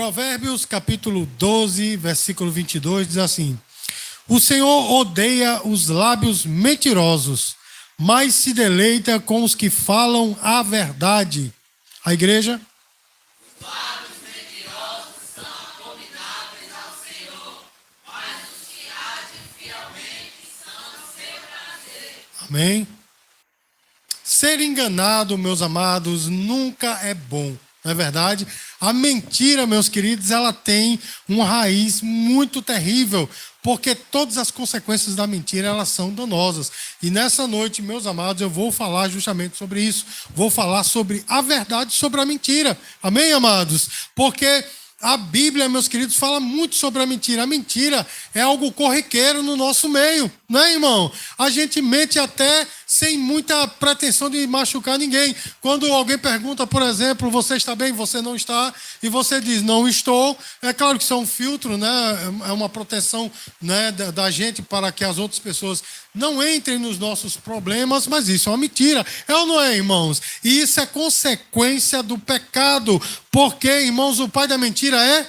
Provérbios capítulo 12, versículo 22, diz assim: O Senhor odeia os lábios mentirosos, mas se deleita com os que falam a verdade. A igreja? Os lábios mentirosos são abomináveis ao Senhor, mas os que agem fielmente são o seu prazer. Amém? Ser enganado, meus amados, nunca é bom. Não é verdade? A mentira, meus queridos, ela tem uma raiz muito terrível, porque todas as consequências da mentira, elas são danosas. E nessa noite, meus amados, eu vou falar justamente sobre isso. Vou falar sobre a verdade sobre a mentira. Amém, amados? Porque a Bíblia, meus queridos, fala muito sobre a mentira. A mentira é algo corriqueiro no nosso meio, né, irmão? A gente mente até sem muita pretensão de machucar ninguém. Quando alguém pergunta, por exemplo, você está bem, você não está, e você diz, não estou, é claro que isso é um filtro, né? É uma proteção, né, da gente para que as outras pessoas não entrem nos nossos problemas, mas isso é uma mentira. É ou não é, irmãos? E isso é consequência do pecado, porque, irmãos, o pai da mentira é?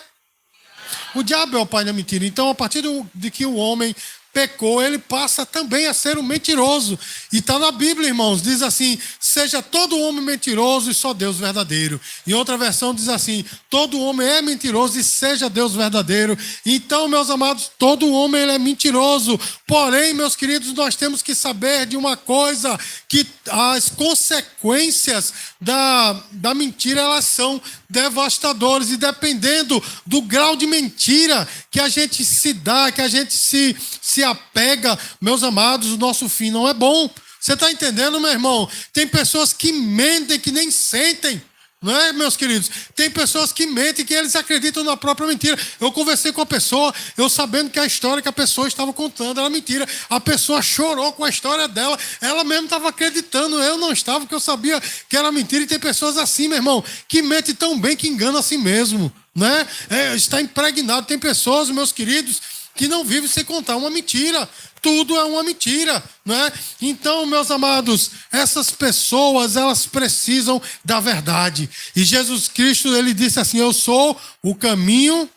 O diabo é o pai da mentira. Então, a partir de que o homem pecou, ele passa também a ser um mentiroso. E está na Bíblia, irmãos, diz assim: seja todo homem mentiroso e só Deus verdadeiro. Em outra versão diz assim: todo homem é mentiroso e seja Deus verdadeiro. Então, meus amados, todo homem ele é mentiroso. Porém, meus queridos, nós temos que saber de uma coisa, que as consequências da mentira, elas são devastadoras. E dependendo do grau de mentira que a gente se dá, que a gente se apega, meus amados, o nosso fim não é bom. Você está entendendo, meu irmão? Tem pessoas que mentem que nem sentem. Não é, meus queridos? Tem pessoas que mentem que eles acreditam na própria mentira. Eu conversei com a pessoa, eu sabendo que a história que a pessoa estava contando era mentira. A pessoa chorou com a história dela. Ela mesmo estava acreditando. Eu não estava, porque eu sabia que era mentira. E tem pessoas assim, meu irmão, que mentem tão bem que enganam a si mesmo. Né? Está impregnado. Tem pessoas, meus queridos, que não vivem sem contar uma mentira. Tudo é uma mentira, né? Então, meus amados, essas pessoas, elas precisam da verdade. E Jesus Cristo, ele disse assim: eu sou o caminho.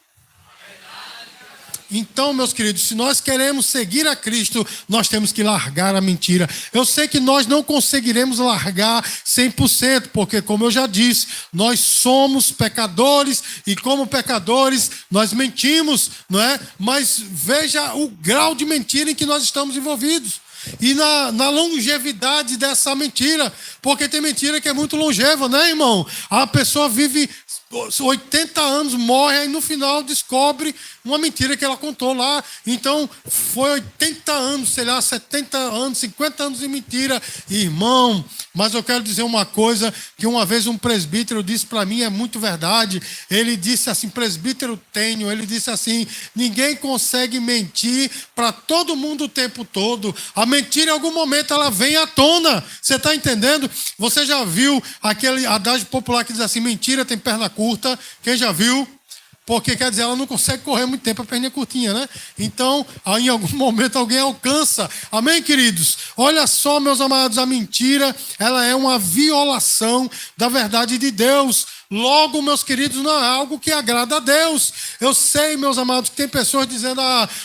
Então, meus queridos, se nós queremos seguir a Cristo, nós temos que largar a mentira. Eu sei que nós não conseguiremos largar 100%, porque, como eu já disse, nós somos pecadores e, como pecadores, nós mentimos, não é? Mas veja o grau de mentira em que nós estamos envolvidos. E na longevidade dessa mentira, porque tem mentira que é muito longeva, né, irmão? A pessoa vive 80 anos, morre e no final descobre uma mentira que ela contou lá. Então, foi 80 anos, sei lá, 70 anos, 50 anos de mentira. Irmão, mas eu quero dizer uma coisa que uma vez um presbítero disse para mim, é muito verdade. Ele disse assim, presbítero Tênio, ele disse assim: ninguém consegue mentir para todo mundo o tempo todo. A mentira, em algum momento, ela vem à tona. Você está entendendo? Você já viu aquele adágio popular que diz assim: mentira tem perna curta? Quem já viu? Porque, quer dizer, ela não consegue correr muito tempo, a perninha curtinha, né? Então, em algum momento alguém alcança. Amém, queridos? Olha só, meus amados, a mentira, ela é uma violação da verdade de Deus. Logo, meus queridos, não é algo que agrada a Deus. Eu sei, meus amados, que tem pessoas dizendo: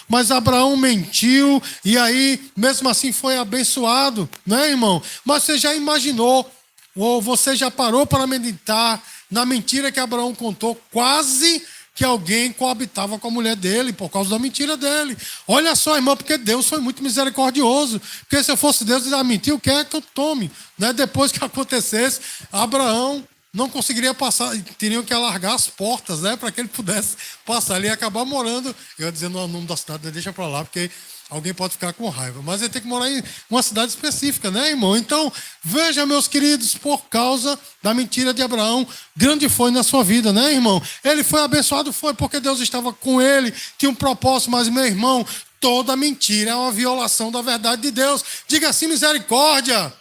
mas Abraão mentiu e aí, mesmo assim, foi abençoado, né, irmão? Mas você já imaginou, ou você já parou para meditar na mentira que Abraão contou? Quase que alguém coabitava com a mulher dele por causa da mentira dele. Olha só, irmão, porque Deus foi muito misericordioso. Porque se eu fosse Deus, ele ia mentir, o que é que eu tome? Né? Depois que acontecesse, Abraão não conseguiria passar, teriam que alargar as portas, né, para que ele pudesse passar ali e acabar morando. Eu ia dizer o nome da cidade, deixa para lá, porque alguém pode ficar com raiva. Mas ele tem que morar em uma cidade específica, né, irmão? Então, veja, meus queridos, por causa da mentira de Abraão, grande foi na sua vida, né, irmão? Ele foi abençoado, foi porque Deus estava com ele, tinha um propósito, mas, meu irmão, toda mentira é uma violação da verdade de Deus. Diga assim: misericórdia.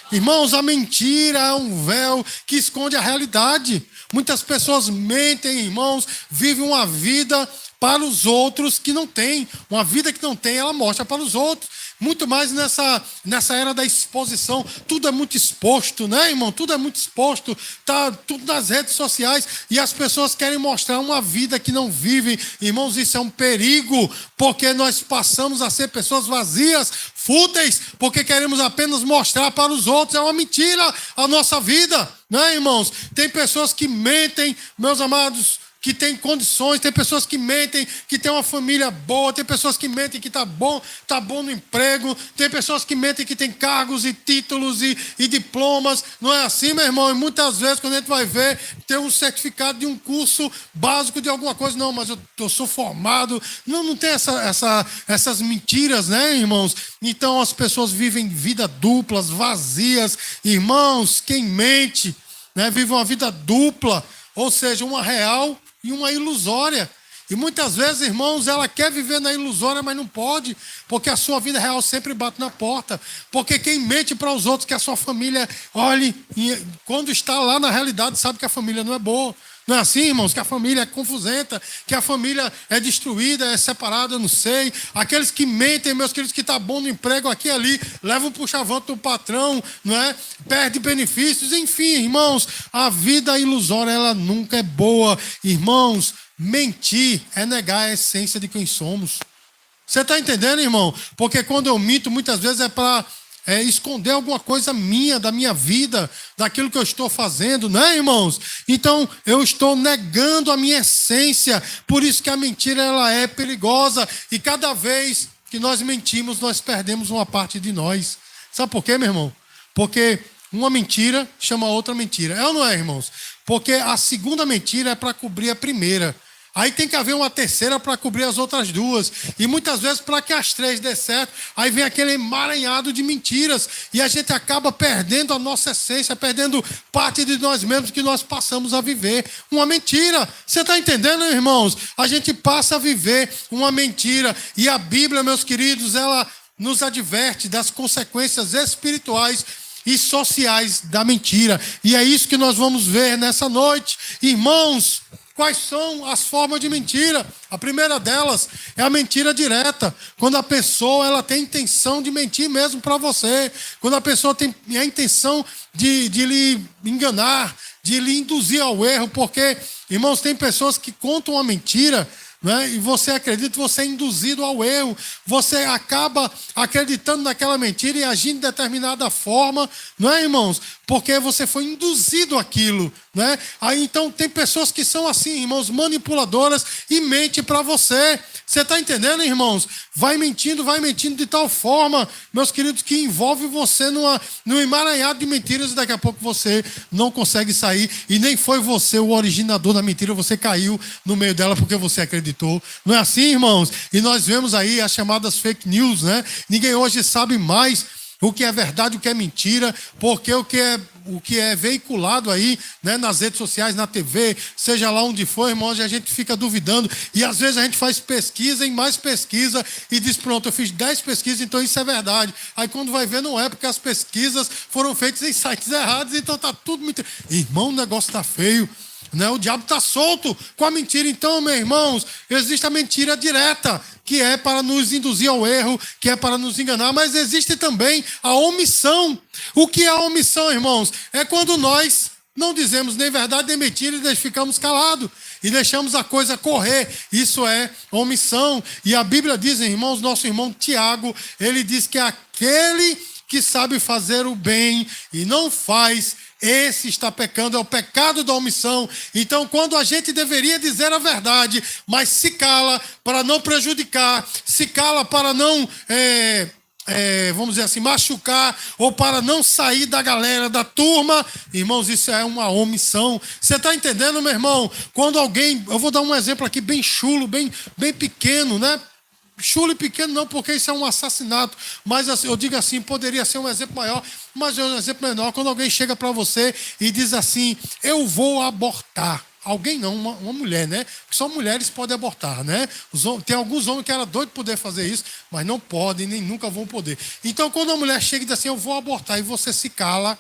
Irmãos, a mentira é um véu que esconde a realidade. Muitas pessoas mentem, irmãos, vivem uma vida para os outros que não tem. Uma vida que não tem, ela mostra para os outros. muito mais nessa era da exposição. Tudo é muito exposto, né, irmão? Tudo é muito exposto, tá tudo nas redes sociais e as pessoas querem mostrar uma vida que não vivem. Irmãos, isso é um perigo, porque nós passamos a ser pessoas vazias, fúteis, porque queremos apenas mostrar para os outros. É uma mentira a nossa vida, né, irmãos? Tem pessoas que mentem, meus amados, que tem condições, tem pessoas que mentem que tem uma família boa, tem pessoas que mentem que tá bom no emprego, tem pessoas que mentem que tem cargos e títulos e diplomas. Não é assim, meu irmão? E muitas vezes, quando a gente vai ver, tem um certificado de um curso básico de alguma coisa. Não, mas eu sou formado. Não tem essas mentiras, né, irmãos? Então as pessoas vivem vida duplas, vazias. Irmãos, quem mente, né, vive uma vida dupla, ou seja, uma real e uma ilusória. E muitas vezes, irmãos, ela quer viver na ilusória, mas não pode, porque a sua vida real sempre bate na porta. Porque quem mente para os outros que a sua família, olhe, quando está lá na realidade, sabe que a família não é boa. Não é assim, irmãos? Que a família é confusenta, que a família é destruída, é separada, eu não sei. Aqueles que mentem, meus queridos, que está bom no emprego aqui e ali, levam para o chavante do patrão, não é? Perde benefícios, enfim, irmãos, a vida ilusória, ela nunca é boa. Irmãos, mentir é negar a essência de quem somos. Você está entendendo, irmão? Porque quando eu minto, muitas vezes é para esconder alguma coisa minha, da minha vida, daquilo que eu estou fazendo, né, irmãos? Então, eu estou negando a minha essência. Por isso que a mentira, ela é perigosa. E cada vez que nós mentimos, nós perdemos uma parte de nós. Sabe por quê, meu irmão? Porque uma mentira chama outra mentira. É ou não é, irmãos? Porque a segunda mentira é para cobrir a primeira. Aí tem que haver uma terceira para cobrir as outras duas. E muitas vezes, para que as três dê certo, aí vem aquele emaranhado de mentiras. E a gente acaba perdendo a nossa essência, perdendo parte de nós mesmos que nós passamos a viver. Uma mentira. Você está entendendo, irmãos? A gente passa a viver uma mentira. E a Bíblia, meus queridos, ela nos adverte das consequências espirituais e sociais da mentira. E é isso que nós vamos ver nessa noite. Irmãos, quais são as formas de mentira? A primeira delas é a mentira direta. Quando a pessoa ela tem intenção de mentir mesmo para você. Quando a pessoa tem a intenção de lhe enganar, de lhe induzir ao erro. Porque, irmãos, tem pessoas que contam uma mentira, né? E você acredita, você é induzido ao erro, você acaba acreditando naquela mentira e agindo de determinada forma, não é, irmãos? Porque você foi induzido àquilo, né? Aí então tem pessoas que são assim, irmãos, manipuladoras e mente para você. Você está entendendo, irmãos? Vai mentindo de tal forma, meus queridos, que envolve você num emaranhado de mentiras e daqui a pouco você não consegue sair e nem foi você o originador da mentira, você caiu no meio dela porque você acreditou. Não é assim, irmãos? E nós vemos aí as chamadas fake news, né? Ninguém hoje sabe mais o que é verdade, o que é mentira, porque o que é veiculado aí, né, nas redes sociais, na TV, seja lá onde for, irmãos, a gente fica duvidando. E às vezes a gente faz pesquisa e mais pesquisa e diz, pronto, eu fiz 10 pesquisas, então isso é verdade. Aí quando vai ver, não é, porque as pesquisas foram feitas em sites errados, então está tudo mentira. Irmão, o negócio está feio. Né? O diabo está solto com a mentira. Então, meus irmãos, existe a mentira direta, que é para nos induzir ao erro, que é para nos enganar, mas existe também a omissão. O que é a omissão, irmãos? É quando nós não dizemos nem verdade nem mentira e ficamos calados e deixamos a coisa correr. Isso é omissão. E a Bíblia diz, irmãos, nosso irmão Tiago, ele diz que aquele que sabe fazer o bem e não faz, esse está pecando, é o pecado da omissão. Então, quando a gente deveria dizer a verdade, mas se cala para não prejudicar, se cala para não, vamos dizer assim, machucar, ou para não sair da galera, da turma, irmãos, isso é uma omissão. Você está entendendo, meu irmão? Quando alguém, eu vou dar um exemplo aqui bem chulo, bem pequeno, né? Chulo e pequeno não, porque isso é um assassinato. Mas eu digo assim, poderia ser um exemplo maior, mas é um exemplo menor. Quando alguém chega para você e diz assim, eu vou abortar. Alguém não, uma mulher, né? Porque só mulheres podem abortar, né? Tem alguns homens que eram doidos de poder fazer isso, mas não podem, nem nunca vão poder. Então, quando a mulher chega e diz assim, eu vou abortar, e você se cala,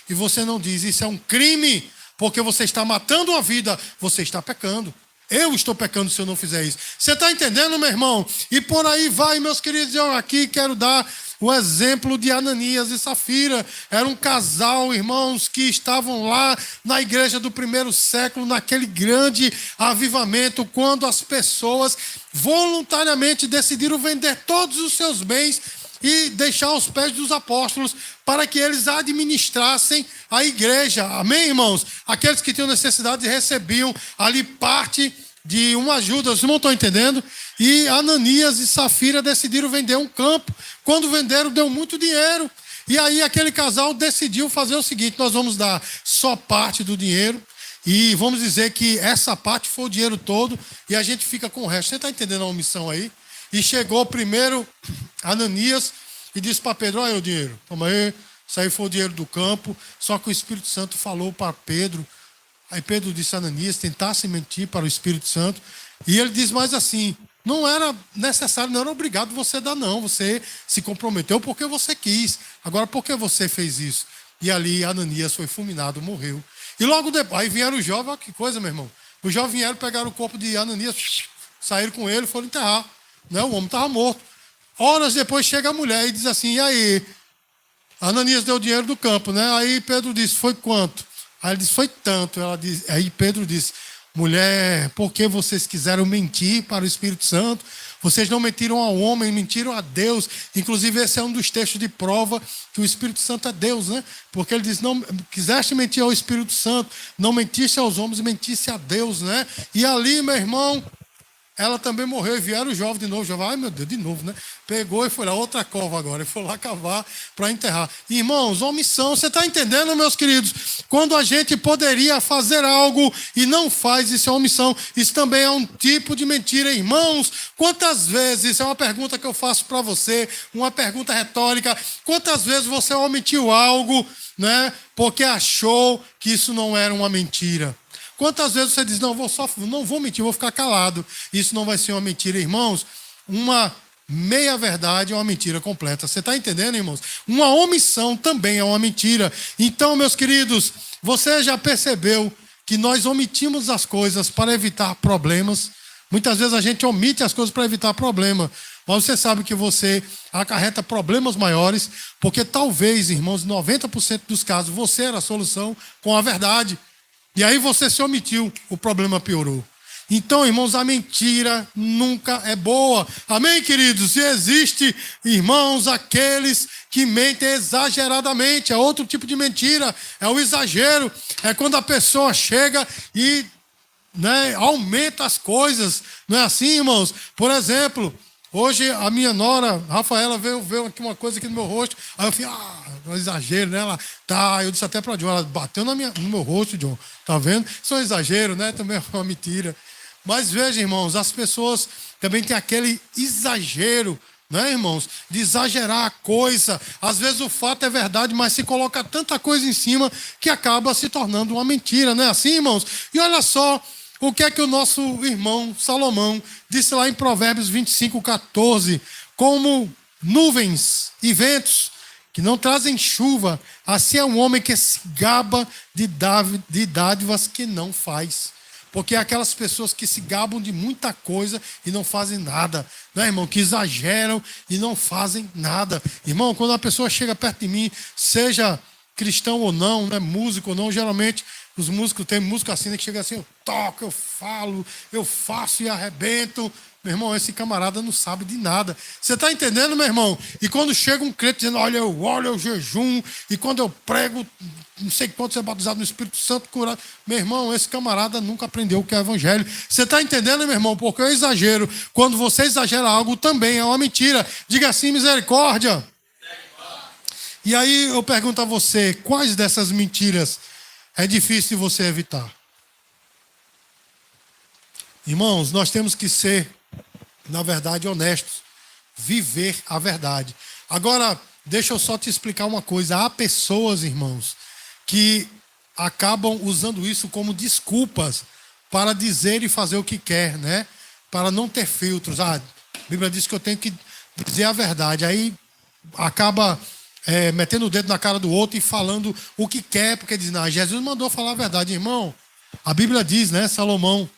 e você não diz, isso é um crime, porque você está matando uma vida, você está pecando. Eu estou pecando se eu não fizer isso. Você está entendendo, meu irmão? E por aí vai, meus queridos. Eu aqui quero dar o exemplo de Ananias e Safira. Era um casal, irmãos, que estavam lá na igreja do primeiro século, naquele grande avivamento, quando as pessoas voluntariamente decidiram vender todos os seus bens e deixar aos pés dos apóstolos para que eles administrassem a igreja. Amém, irmãos? Aqueles que tinham necessidade recebiam ali parte de uma ajuda. Vocês não estão entendendo? E Ananias e Safira decidiram vender um campo. Quando venderam, deu muito dinheiro. E aí aquele casal decidiu fazer o seguinte: nós vamos dar só parte do dinheiro e vamos dizer que essa parte foi o dinheiro todo e a gente fica com o resto. Você está entendendo a omissão aí? E chegou primeiro Ananias e disse para Pedro: olha o dinheiro, toma aí, isso aí foi o dinheiro do campo. Só que o Espírito Santo falou para Pedro. Aí Pedro disse a Ananias: tentasse mentir para o Espírito Santo. E ele diz mais assim: não era necessário, não era obrigado você dar, não. Você se comprometeu porque você quis. Agora, por que você fez isso? E ali Ananias foi fulminado, morreu. E logo depois, aí vieram os jovens, olha que coisa, meu irmão. Os jovens vieram, pegaram o corpo de Ananias, saíram com ele e foram enterrar. Né? O homem estava morto. Horas depois chega a mulher e diz assim: e aí? Ananias deu o dinheiro do campo, né? Aí Pedro disse: foi quanto? Aí ele disse: foi tanto. Aí Pedro disse: mulher, por que vocês quiseram mentir para o Espírito Santo? Vocês não mentiram ao homem, mentiram a Deus. Inclusive, esse é um dos textos de prova que o Espírito Santo é Deus, né? Porque ele diz: não quiseste mentir ao Espírito Santo, não mentiste aos homens, mentiste a Deus, né? E ali, meu irmão, ela também morreu e vieram os jovens de novo. Jovem, ai meu Deus, de novo, né? Pegou e foi lá, outra cova agora, e foi lá cavar para enterrar. Irmãos, omissão, você está entendendo, meus queridos? Quando a gente poderia fazer algo e não faz, isso é omissão. Isso também é um tipo de mentira, irmãos. Quantas vezes, é uma pergunta que eu faço para você, uma pergunta retórica: quantas vezes você omitiu algo, né? Porque achou que isso não era uma mentira? Quantas vezes você diz: não vou mentir, vou ficar calado. Isso não vai ser uma mentira, irmãos. Uma meia-verdade é uma mentira completa. Você está entendendo, irmãos? Uma omissão também é uma mentira. Então, meus queridos, você já percebeu que nós omitimos as coisas para evitar problemas? Muitas vezes a gente omite as coisas para evitar problema. Mas você sabe que você acarreta problemas maiores, porque talvez, irmãos, em 90% dos casos, você era a solução com a verdade. E aí você se omitiu, o problema piorou. Então, irmãos, a mentira nunca é boa. Amém, queridos? E existe, irmãos, aqueles que mentem exageradamente. É outro tipo de mentira, é o exagero. É quando a pessoa chega e, né, aumenta as coisas. Não é assim, irmãos? Por exemplo, hoje a minha nora, Rafaela, veio aqui uma coisa aqui no meu rosto. Aí eu falei: um exagero, né? Ela, tá, eu disse até para a John, ela bateu no meu rosto, John. Tá vendo? Isso é um exagero, né? Também é uma mentira. Mas veja, irmãos, as pessoas também têm aquele exagero, né, irmãos? De exagerar a coisa. Às vezes o fato é verdade, mas se coloca tanta coisa em cima que acaba se tornando uma mentira, não é assim, irmãos? E olha só o que é que o nosso irmão Salomão disse lá em Provérbios 25:14: como nuvens e ventos que não trazem chuva, assim é um homem que se gaba de dádivas que não faz. Porque é aquelas pessoas que se gabam de muita coisa e não fazem nada, né, irmão? Que exageram e não fazem nada. Irmão, quando a pessoa chega perto de mim, seja cristão ou não, né, músico ou não, geralmente os músicos, tem músico assim, né, que chega assim: eu toco, eu falo, eu faço e arrebento. Meu irmão, esse camarada não sabe de nada. Você está entendendo, meu irmão? E quando chega um crente dizendo: olha, eu oro, eu jejum, e quando eu prego, não sei quanto é batizado no Espírito Santo, curado. Meu irmão, esse camarada nunca aprendeu o que é evangelho. Você está entendendo, meu irmão? Porque eu exagero. Quando você exagera algo, também é uma mentira. Diga assim: misericórdia. E aí eu pergunto a você: quais dessas mentiras é difícil de você evitar? Irmãos, nós temos que ser, na verdade, honestos. Viver a verdade. Agora, deixa eu só te explicar uma coisa. Há pessoas, irmãos, que acabam usando isso como desculpas para dizer e fazer o que quer, né? Para não ter filtros. A Bíblia diz que eu tenho que dizer a verdade. Aí acaba metendo o dedo na cara do outro e falando o que quer, porque diz: não, Jesus mandou falar a verdade. Irmão, a Bíblia diz, né, Salomão,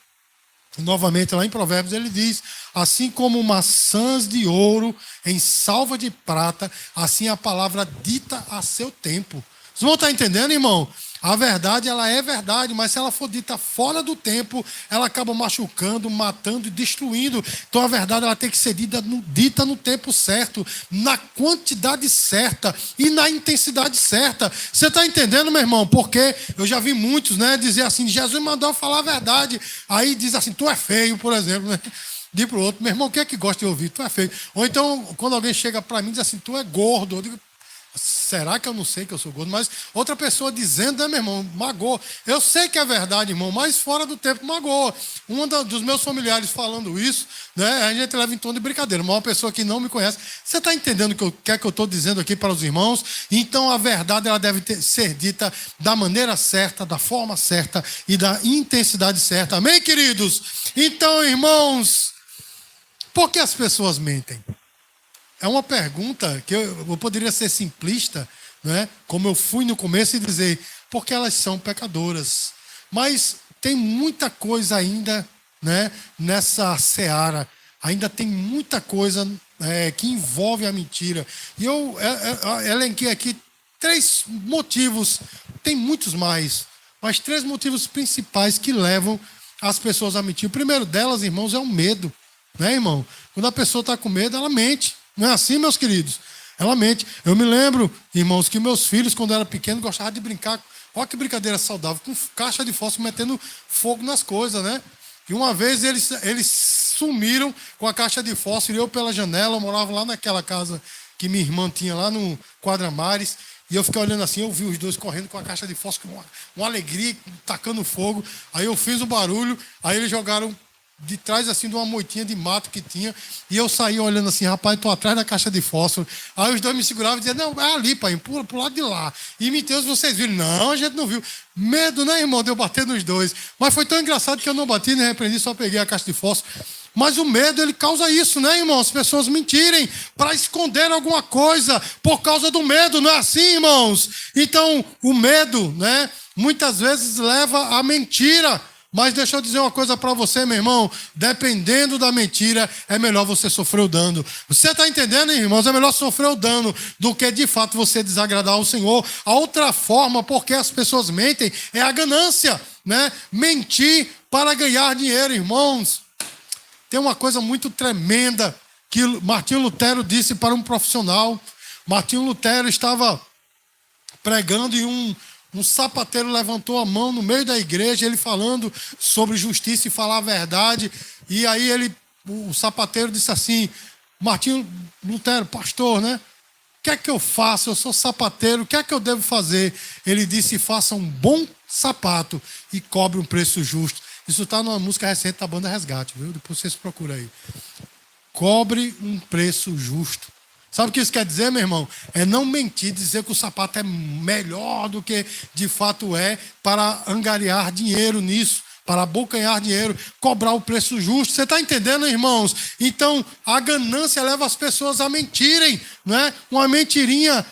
Novamente, lá em Provérbios, ele diz: assim como maçãs de ouro em salva de prata, assim a palavra dita a seu tempo. Vocês vão estar entendendo, irmão? A verdade, ela é verdade, mas se ela for dita fora do tempo, ela acaba machucando, matando e destruindo. Então a verdade, ela tem que ser dita no tempo certo, na quantidade certa e na intensidade certa. Você está entendendo, meu irmão? Porque eu já vi muitos, né, dizer assim: Jesus mandou falar a verdade. Aí diz assim: tu é feio, por exemplo, né? Diz para o outro: meu irmão, quem é que gosta de ouvir? Tu é feio. Ou então, quando alguém chega para mim e diz assim: tu é gordo. Eu digo: será que eu não sei que eu sou gordo? Mas outra pessoa dizendo, né, meu irmão, magoa. Eu sei que é verdade, irmão, mas fora do tempo magoa. Dos meus familiares falando isso, né, a gente leva em tom de brincadeira. Mas uma pessoa que não me conhece, você está entendendo o que eu estou dizendo aqui para os irmãos? Então a verdade, ela deve ser dita da maneira certa, da forma certa e da intensidade certa. Amém, queridos? Então, irmãos, por que as pessoas mentem? É uma pergunta que eu poderia ser simplista, né? Como eu fui no começo, e dizer: porque elas são pecadoras. Mas tem muita coisa ainda, né, nessa seara. Ainda tem muita coisa que envolve a mentira. E eu elenquei aqui 3 motivos, tem muitos mais, mas 3 motivos principais que levam as pessoas a mentir. O primeiro delas, irmãos, é o medo. Né, irmão? Quando a pessoa está com medo, ela mente. Não é assim, meus queridos? Ela mente. Eu me lembro, irmãos, que meus filhos, quando eram pequenos, gostavam de brincar. Olha que brincadeira saudável, com caixa de fósforo metendo fogo nas coisas, né? E uma vez eles sumiram com a caixa de fósforo, e eu pela janela, eu morava lá naquela casa que minha irmã tinha lá no Quadramares, e eu fiquei olhando assim, eu vi os dois correndo com a caixa de fósforo, com uma alegria, tacando fogo. Aí eu fiz o barulho, aí eles jogaram de trás assim de uma moitinha de mato que tinha, e eu saí olhando assim: rapaz, estou atrás da caixa de fósforo. Aí os dois me seguravam e diziam: não, é ali, pai, pula pro lado de lá. E me Deus, vocês viram? Não, a gente não viu. Medo, né, irmão, de eu bater nos dois. Mas foi tão engraçado que eu não bati nem repreendi, só peguei a caixa de fósforo. Mas o medo, ele causa isso, né, irmão? As pessoas mentirem para esconder alguma coisa por causa do medo, não é assim, irmãos? Então, o medo, né, muitas vezes leva à mentira. Mas deixa eu dizer uma coisa para você, meu irmão: dependendo da mentira, é melhor você sofrer o dano. Você está entendendo, irmãos? É melhor sofrer o dano do que de fato você desagradar ao Senhor. A outra forma, porque as pessoas mentem, é a ganância, né? Mentir para ganhar dinheiro, irmãos. Tem uma coisa muito tremenda que Martinho Lutero disse para um profissional. Martinho Lutero estava pregando e um sapateiro levantou a mão no meio da igreja, ele falando sobre justiça e falar a verdade. E aí o sapateiro disse assim: Martinho Lutero, pastor, né? O que é que eu faço? Eu sou sapateiro, o que é que eu devo fazer? Ele disse: faça um bom sapato e cobre um preço justo. Isso está numa música recente da banda Resgate, viu? Depois vocês procuram aí. Cobre um preço justo. Sabe o que isso quer dizer, meu irmão? É não mentir, dizer que o sapato é melhor do que de fato é, para angariar dinheiro nisso, para abocanhar dinheiro, cobrar o preço justo. Você está entendendo, irmãos? Então, a ganância leva as pessoas a mentirem, né? Uma mentirinha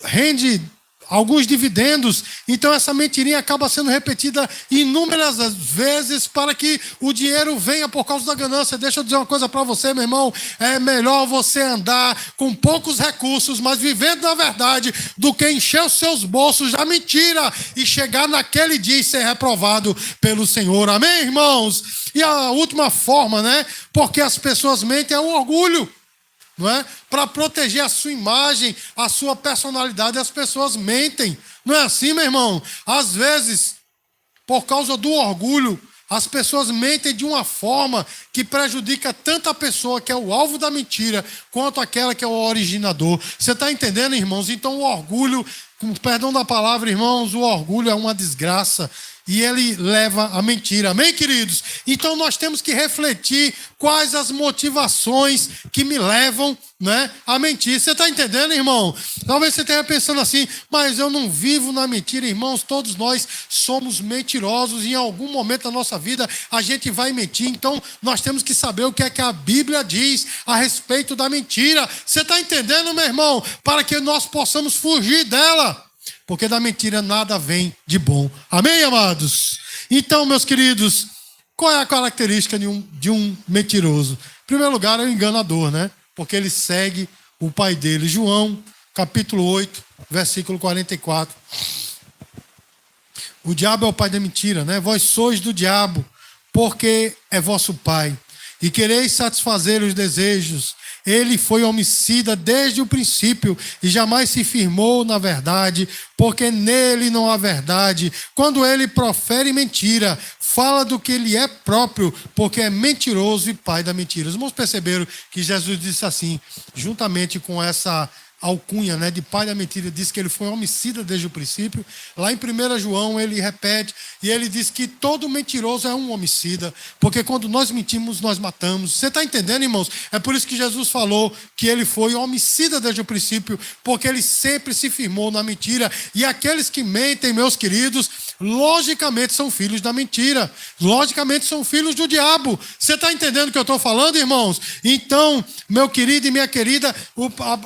rende alguns dividendos. Então essa mentirinha acaba sendo repetida inúmeras vezes para que o dinheiro venha por causa da ganância. Deixa eu dizer uma coisa para você, meu irmão: é melhor você andar com poucos recursos, mas vivendo na verdade, do que encher os seus bolsos da mentira e chegar naquele dia e ser reprovado pelo Senhor. Amém, irmãos? E a última forma, né? Porque as pessoas mentem, é o orgulho. Não é? Para proteger a sua imagem, a sua personalidade, as pessoas mentem. Não é assim, meu irmão? Às vezes, por causa do orgulho, as pessoas mentem de uma forma que prejudica tanto a pessoa que é o alvo da mentira, quanto aquela que é o originador. Você está entendendo, irmãos? Então o orgulho, com perdão da palavra, irmãos, o orgulho é uma desgraça. E ele leva à mentira. Amém, queridos? Então nós temos que refletir quais as motivações que me levam, né, a mentir. Você está entendendo, irmão? Talvez você esteja pensando assim: mas eu não vivo na mentira. Irmãos, todos nós somos mentirosos. E em algum momento da nossa vida a gente vai mentir. Então nós temos que saber o que é que a Bíblia diz a respeito da mentira. Você está entendendo, meu irmão? Para que nós possamos fugir dela. Porque da mentira nada vem de bom. Amém, amados? Então, meus queridos, Qual é a característica de um mentiroso? Em primeiro lugar, é o enganador, né? Porque ele segue o pai dele. João, capítulo 8, versículo 44. O diabo é o pai da mentira, né? Vós sois do diabo, porque é vosso pai, e quereis satisfazer os desejos. Ele foi homicida desde o princípio e jamais se firmou na verdade, porque nele não há verdade. Quando ele profere mentira, fala do que ele é próprio, porque é mentiroso e pai da mentira. Os irmãos perceberam que Jesus disse assim, juntamente com essa alcunha, né, de pai da mentira, diz que ele foi homicida desde o princípio. Lá em 1 João ele repete e ele diz que todo mentiroso é um homicida, porque quando nós mentimos, nós matamos. Você está entendendo, irmãos? É por isso que Jesus falou que ele foi homicida desde o princípio, porque ele sempre se firmou na mentira. E aqueles que mentem, meus queridos, logicamente são filhos da mentira, logicamente são filhos do diabo. Você está entendendo o que eu estou falando, irmãos? Então, meu querido e minha querida,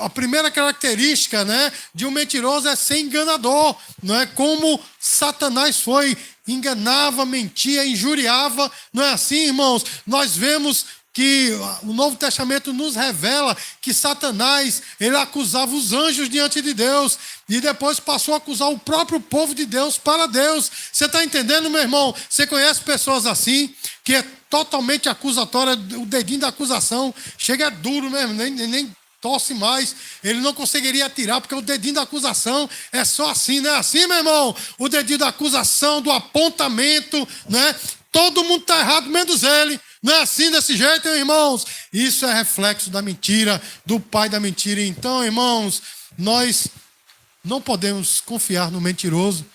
a primeira característica, né, de um mentiroso é ser enganador, não é? Como Satanás foi, enganava, mentia, injuriava, não é assim, irmãos? Nós vemos que o Novo Testamento nos revela que Satanás, ele acusava os anjos diante de Deus e depois passou a acusar o próprio povo de Deus para Deus. Você está entendendo, meu irmão? Você conhece pessoas assim, que é totalmente acusatória, o dedinho da acusação chega duro mesmo, nem tosse mais, ele não conseguiria atirar, porque o dedinho da acusação é só assim, não é assim, meu irmão? O dedinho da acusação, do apontamento, né? Todo mundo está errado, menos ele. Não é assim, desse jeito, irmãos? Isso é reflexo da mentira, do pai da mentira. Então, irmãos, nós não podemos confiar no mentiroso,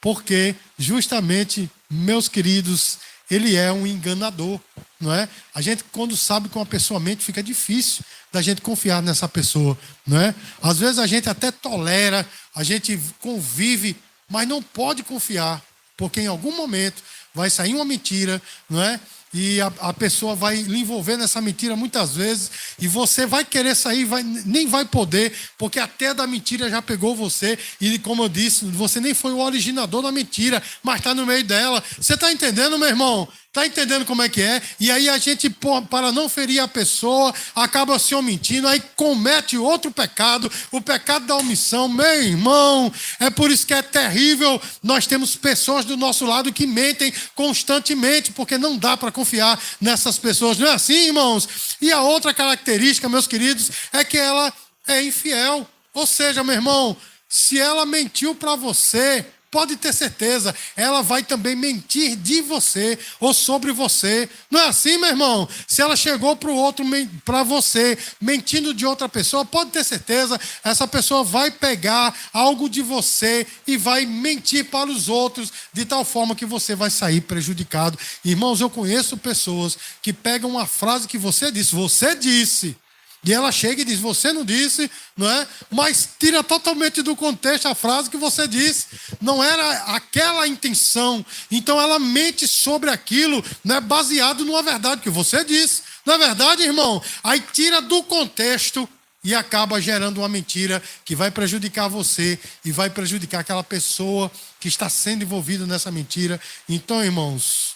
porque justamente, meus queridos, ele é um enganador, não é? A gente, quando sabe que uma pessoa mente, fica difícil da gente confiar nessa pessoa, não é? Às vezes a gente até tolera, a gente convive, mas não pode confiar, porque em algum momento vai sair uma mentira, não é? E a pessoa vai lhe envolver nessa mentira muitas vezes, e você vai querer sair, nem vai poder, porque até da mentira já pegou você, e como eu disse, você nem foi o originador da mentira, mas está no meio dela. Você está entendendo, meu irmão? Está entendendo como é que é? E aí a gente, para não ferir a pessoa, acaba se omitindo, aí comete outro pecado, o pecado da omissão. Meu irmão, é por isso que é terrível. Nós temos pessoas do nosso lado que mentem constantemente, porque não dá para confiar nessas pessoas. Não é assim, irmãos? E a outra característica, meus queridos, é que ela é infiel. Ou seja, meu irmão, se ela mentiu para você, pode ter certeza, ela vai também mentir de você ou sobre você. Não é assim, meu irmão? Se ela chegou para o outro, para você, mentindo de outra pessoa, pode ter certeza, essa pessoa vai pegar algo de você e vai mentir para os outros, de tal forma que você vai sair prejudicado. Irmãos, eu conheço pessoas que pegam uma frase que você disse, e ela chega e diz, você não disse, não é? Mas tira totalmente do contexto a frase que você disse. Não era aquela a intenção. Então ela mente sobre aquilo, né, baseado numa verdade que você disse. Não é verdade, irmão? Aí tira do contexto e acaba gerando uma mentira que vai prejudicar você e vai prejudicar aquela pessoa que está sendo envolvida nessa mentira. Então, irmãos,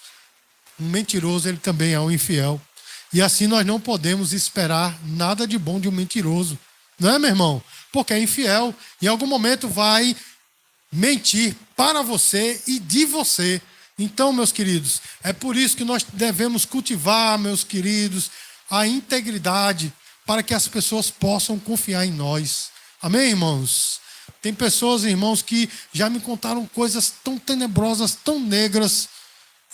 um mentiroso, ele também é um infiel. E assim nós não podemos esperar nada de bom de um mentiroso. Não é, meu irmão? Porque é infiel. Em algum momento vai mentir para você e de você. Então, meus queridos, é por isso que nós devemos cultivar, meus queridos, a integridade para que as pessoas possam confiar em nós. Amém, irmãos? Tem pessoas, irmãos, que já me contaram coisas tão tenebrosas, tão negras,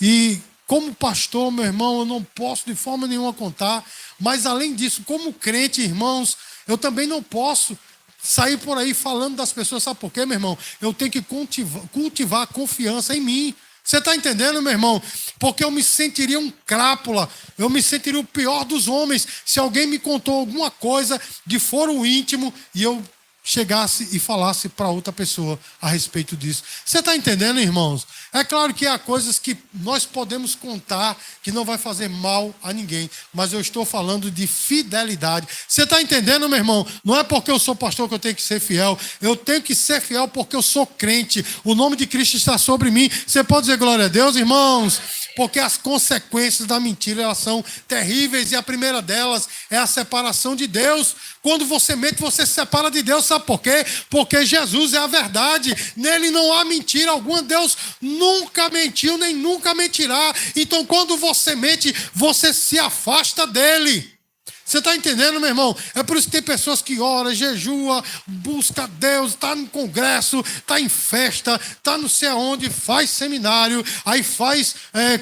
e como pastor, meu irmão, eu não posso de forma nenhuma contar, mas além disso, como crente, irmãos, eu também não posso sair por aí falando das pessoas. Sabe por quê, meu irmão? Eu tenho que cultivar a confiança em mim. Você está entendendo, meu irmão? Porque eu me sentiria um crápula, eu me sentiria o pior dos homens se alguém me contou alguma coisa de foro íntimo e eu chegasse e falasse para outra pessoa a respeito disso. Você está entendendo, irmãos? É claro que há coisas que nós podemos contar que não vai fazer mal a ninguém, mas eu estou falando de fidelidade. Você está entendendo, meu irmão? Não é porque eu sou pastor que eu tenho que ser fiel. Eu tenho que ser fiel porque eu sou crente. O nome de Cristo está sobre mim. Você pode dizer glória a Deus, irmãos? porque as consequências da mentira, elas são terríveis, e a primeira delas é a separação de Deus. Quando você mente, você se separa de Deus, sabe por quê? Porque Jesus é a verdade, nele não há mentira alguma, Deus nunca mentiu, nem nunca mentirá. Então, quando você mente, você se afasta dele. Você está entendendo, meu irmão? É por isso que tem pessoas que oram, jejua, busca Deus, está no congresso, está em festa, está não sei aonde, faz seminário, aí faz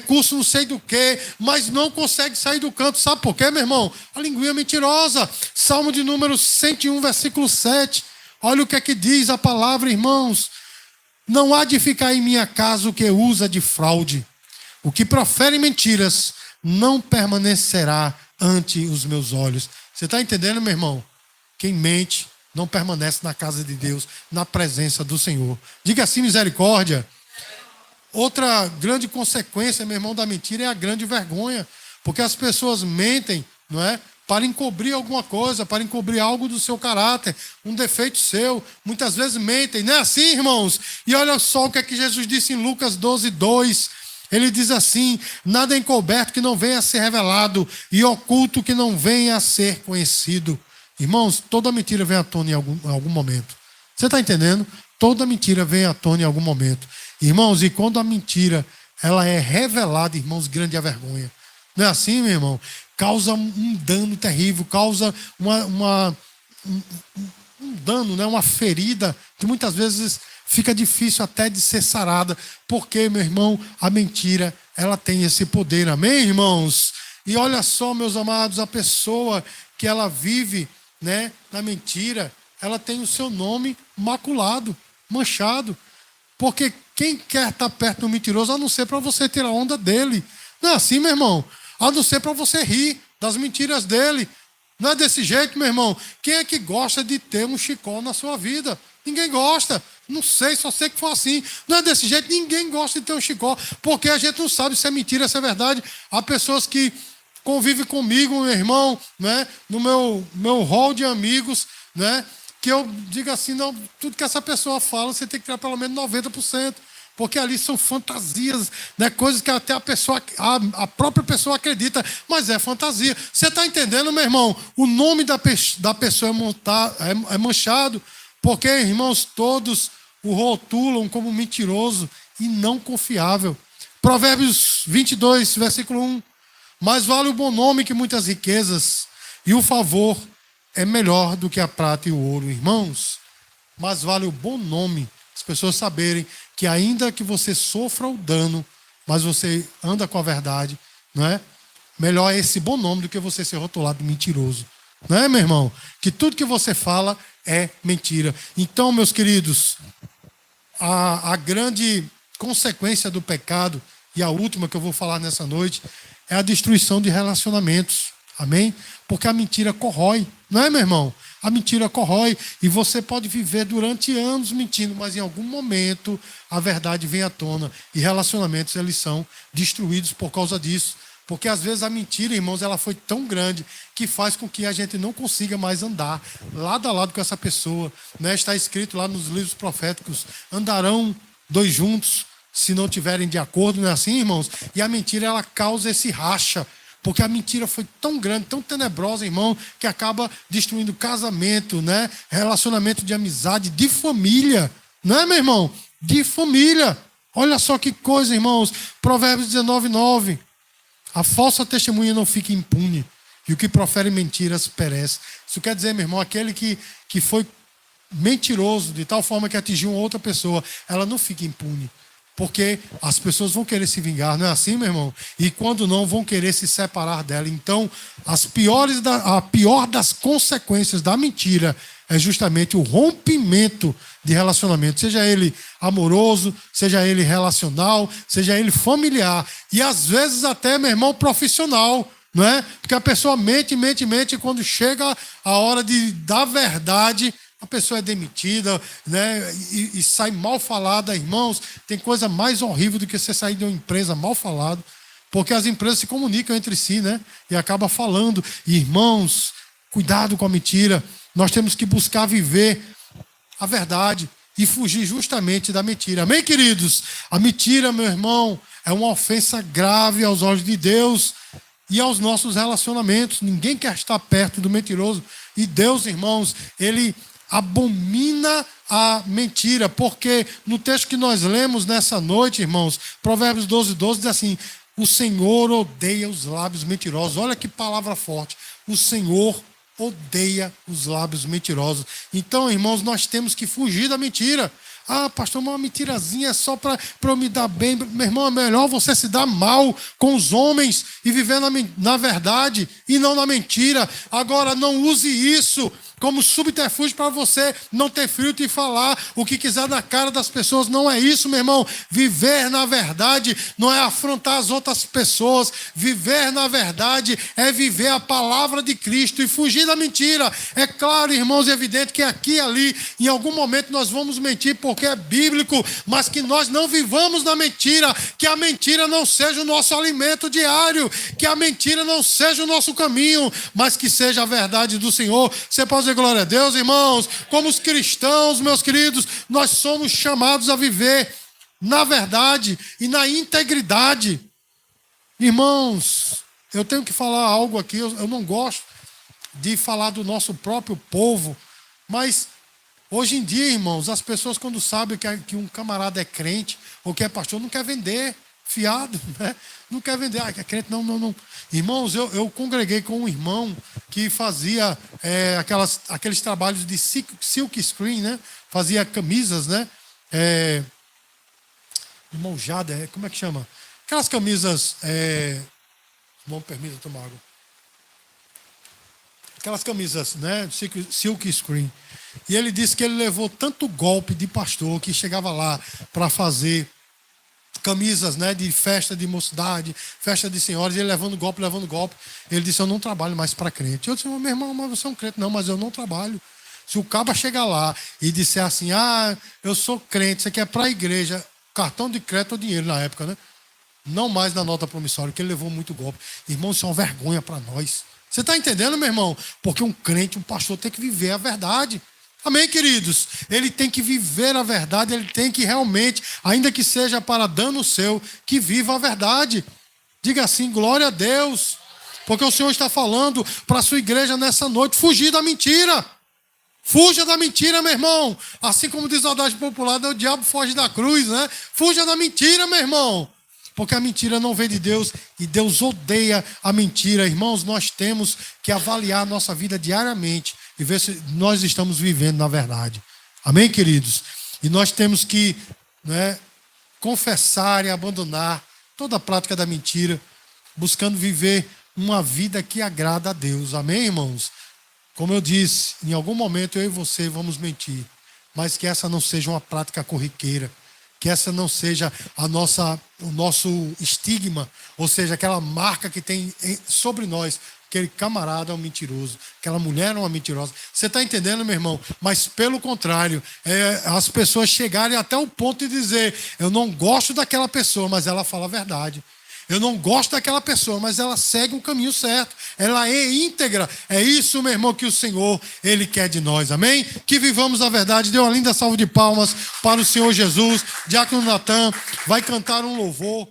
curso não sei do que, mas não consegue sair do canto. Sabe por quê, meu irmão? A linguinha mentirosa. Salmo de número 101, versículo 7. Olha o que é que diz a palavra, irmãos. Não há de ficar em minha casa o que usa de fraude. O que profere mentiras não permanecerá ante os meus olhos. Você está entendendo, meu irmão? Quem mente não permanece na casa de Deus, na presença do Senhor. Diga assim, misericórdia. Outra grande consequência, meu irmão, da mentira é a grande vergonha. Porque as pessoas mentem, não é? Para encobrir alguma coisa, para encobrir algo do seu caráter, um defeito seu. Muitas vezes mentem, não é assim, irmãos? E olha só o que é que Jesus disse em Lucas 12:2. Ele diz assim: nada é encoberto que não venha a ser revelado, e oculto que não venha a ser conhecido. Irmãos, toda mentira vem à tona em algum momento. Você está entendendo? Toda mentira vem à tona em algum momento. Irmãos, e quando a mentira ela é revelada, irmãos, grande é a vergonha. Não é assim, meu irmão? Causa um dano terrível, causa um dano, né? Uma ferida que muitas vezes fica difícil até de ser sarada, porque, meu irmão, a mentira, ela tem esse poder. Amém, irmãos? E olha só, meus amados, a pessoa que ela vive, né, na mentira, ela tem o seu nome maculado, manchado. Porque quem quer estar perto do mentiroso, a não ser para você tirar onda dele. Não é assim, meu irmão? A não ser para você rir das mentiras dele. Não é desse jeito, meu irmão? Quem é que gosta de ter um chicó na sua vida? Ninguém gosta. Não sei, só sei que foi assim. Não é desse jeito, ninguém gosta de ter um chicó, porque a gente não sabe se é mentira, se é verdade. Há pessoas que convivem comigo, meu irmão, né, no meu hall de amigos, né, que eu digo assim, não, tudo que essa pessoa fala, você tem que tirar pelo menos 90%. Porque ali são fantasias, né? Coisas que até a própria pessoa acredita, mas é fantasia. Você está entendendo, meu irmão? O nome da pessoa é manchado, porque, irmãos, todos o rotulam como mentiroso e não confiável. Provérbios 22, versículo 1. Mais vale o bom nome que muitas riquezas, e o favor é melhor do que a prata e o ouro. Irmãos, mais vale o bom nome, as pessoas saberem que ainda que você sofra o dano, mas você anda com a verdade, não é? Melhor é esse bom nome do que você ser rotulado de mentiroso. Não é, meu irmão? Que tudo que você fala é mentira. Então, meus queridos, a grande consequência do pecado, e a última que eu vou falar nessa noite, é a destruição de relacionamentos. Amém? Porque a mentira corrói. Não é, meu irmão? A mentira corrói. E você pode viver durante anos mentindo, mas em algum momento a verdade vem à tona. E relacionamentos, eles são destruídos por causa disso. Porque às vezes a mentira, irmãos, ela foi tão grande que faz com que a gente não consiga mais andar lado a lado com essa pessoa. Né? Está escrito lá nos livros proféticos: andarão dois juntos se não tiverem de acordo. Não é assim, irmãos? E a mentira, ela causa esse racha. Porque a mentira foi tão grande, tão tenebrosa, irmão, que acaba destruindo casamento, né? Relacionamento de amizade, de família. Não é, meu irmão? De família. Olha só que coisa, irmãos. Provérbios 19:9. A falsa testemunha não fica impune, e o que profere mentiras perece. Isso quer dizer, meu irmão, aquele que foi mentiroso de tal forma que atingiu uma outra pessoa, ela não fica impune. Porque as pessoas vão querer se vingar, não é assim, meu irmão? E quando não, vão querer se separar dela. Então, a pior das consequências da mentira é justamente o rompimento de relacionamento. Seja ele amoroso, seja ele relacional, seja ele familiar. E às vezes até, meu irmão, profissional. Não é? Porque a pessoa mente, e quando chega a hora de dar verdade, a pessoa é demitida, né? E sai mal falada. Irmãos, tem coisa mais horrível do que você sair de uma empresa mal falado, porque as empresas se comunicam entre si, né? E acaba falando. E, irmãos, cuidado com a mentira. Nós temos que buscar viver a verdade e fugir justamente da mentira. Amém, queridos? A mentira, meu irmão, é uma ofensa grave aos olhos de Deus e aos nossos relacionamentos. Ninguém quer estar perto do mentiroso. E Deus, irmãos, ele abomina a mentira, porque no texto que nós lemos nessa noite, irmãos, Provérbios 12:12 diz assim: o Senhor odeia os lábios mentirosos. Olha que palavra forte. O Senhor odeia os lábios mentirosos. Então, irmãos, nós temos que fugir da mentira. Ah, pastor, uma mentirazinha é só para eu me dar bem. Meu irmão, é melhor você se dar mal com os homens e viver na verdade e não na mentira. Agora, não use isso como subterfúgio para você não ter filtro e falar o que quiser na cara das pessoas. Não é isso, meu irmão. Viver na verdade não é afrontar as outras pessoas. Viver na verdade é viver a palavra de Cristo e fugir da mentira. É claro, irmãos, é evidente que aqui e ali, em algum momento nós vamos mentir porque é bíblico, mas que nós não vivamos na mentira, que a mentira não seja o nosso alimento diário, que a mentira não seja o nosso caminho, mas que seja a verdade do Senhor. Você pode dizer glória a Deus, irmãos? Como os cristãos, meus queridos, nós somos chamados a viver na verdade e na integridade. Irmãos, eu tenho que falar algo aqui, eu não gosto de falar do nosso próprio povo, mas hoje em dia, irmãos, as pessoas quando sabem que um camarada é crente ou que é pastor, não quer vender fiado, né? Não quer vender, é crente, não. Irmãos, eu congreguei com um irmão que fazia aqueles trabalhos de silk screen, né? Fazia camisas, né? Irmão Jada, como é que chama? Aquelas camisas, não permita tomar água. Aquelas camisas, né? Silk screen. E ele disse que ele levou tanto golpe de pastor que chegava lá para fazer camisas, né, de festa de mocidade, festa de senhoras, e ele levando golpe. Ele disse: eu não trabalho mais para crente. Eu disse: meu irmão, mas você é um crente. Não, mas eu não trabalho. Se o caba chegar lá e disser assim: ah, eu sou crente, você quer para a igreja, cartão de crédito ou dinheiro na época, né? Não mais na nota promissória, porque ele levou muito golpe. Irmão, isso é uma vergonha para nós. Você está entendendo, meu irmão? Porque um crente, um pastor tem que viver a verdade. Amém, queridos? Ele tem que viver a verdade, ele tem que realmente, ainda que seja para dano seu, que viva a verdade. Diga assim: glória a Deus. Porque o Senhor está falando para a sua igreja nessa noite: fugir da mentira. Fuja da mentira, meu irmão. Assim como diz a adagio popular, o diabo foge da cruz, né? Fuja da mentira, meu irmão. Porque a mentira não vem de Deus e Deus odeia a mentira. Irmãos, nós temos que avaliar a nossa vida diariamente e ver se nós estamos vivendo na verdade. Amém, queridos? E nós temos que, né, confessar e abandonar toda a prática da mentira, buscando viver uma vida que agrada a Deus. Amém, irmãos? Como eu disse, em algum momento eu e você vamos mentir, mas que essa não seja uma prática corriqueira, que essa não seja o nosso estigma, ou seja, aquela marca que tem sobre nós. Aquele camarada é um mentiroso, aquela mulher é uma mentirosa. Você está entendendo, meu irmão? Mas pelo contrário, as pessoas chegarem até o ponto de dizer: eu não gosto daquela pessoa, mas ela fala a verdade. Eu não gosto daquela pessoa, mas ela segue um caminho certo. Ela é íntegra. É isso, meu irmão, que o Senhor, Ele quer de nós. Amém? Que vivamos a verdade. Dê uma linda salva de palmas para o Senhor Jesus. Diácono Natan vai cantar um louvor.